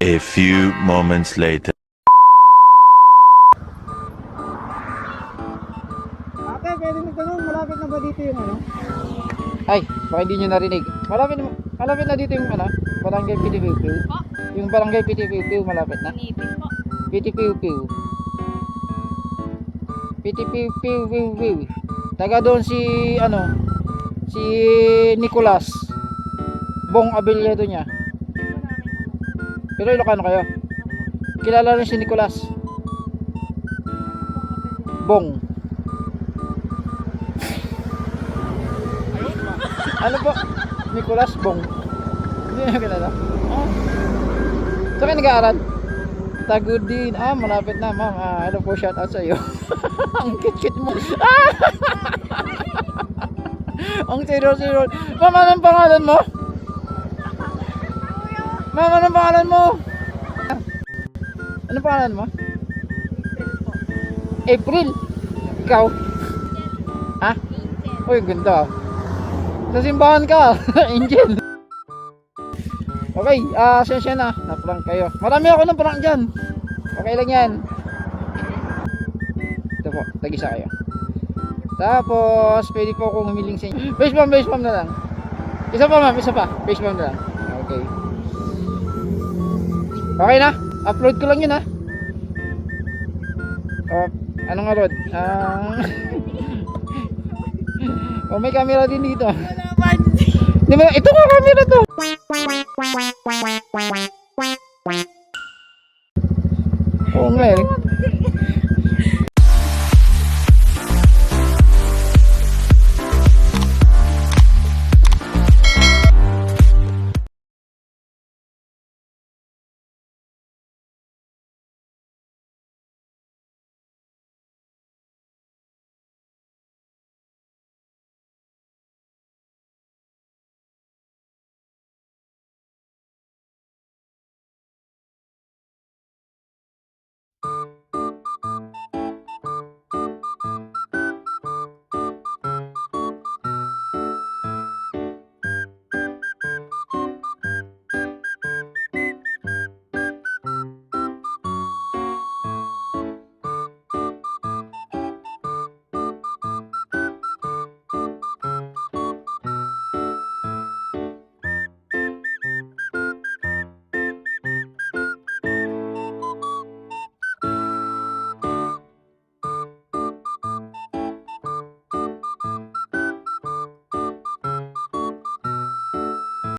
A few moments later. Ate, pwede magtanong, malapit na ba dito yung ano? Ay, baka hindi nyo narinig. Malapit na dito yung ano, Barangay Pitipipiw. Yung Barangay Pitipipiw malapit na. Pitipipiw. Pitipipiw. Taga doon si ano, si Nicolas. Bong Abelledo niya. Pero Ilocano kayo. Kilala rin si Nicolas. Bong. Ano po? Nicolas Bong. Hindi nyo kilala. Saan kayo nag-aaral? Tagudin. Malapit na ma'am. Hello po, shout out sa iyo. Ang cute mo. Ang zero. Ma'am, anong pangalan mo? Ma'am, anong pangalan mo? Anong pangalan mo? April. Ikaw? Ha? Uy, ganda. Sa simbahan ka. Angel. Okay, sensya na. Na-prank kayo. Marami ako ng prank dyan. Okay lang yan. Ito po, tag-isa kayo. Tapos, pwede po akong humiling sa inyo. Base bomb na lang. Isa pa ma'am, isa pa. Base bomb na lang. Okay. Okay na. Upload ko lang yun ha. Ano nga Rod? May camera din dito. Di ba? Ito nga camera to.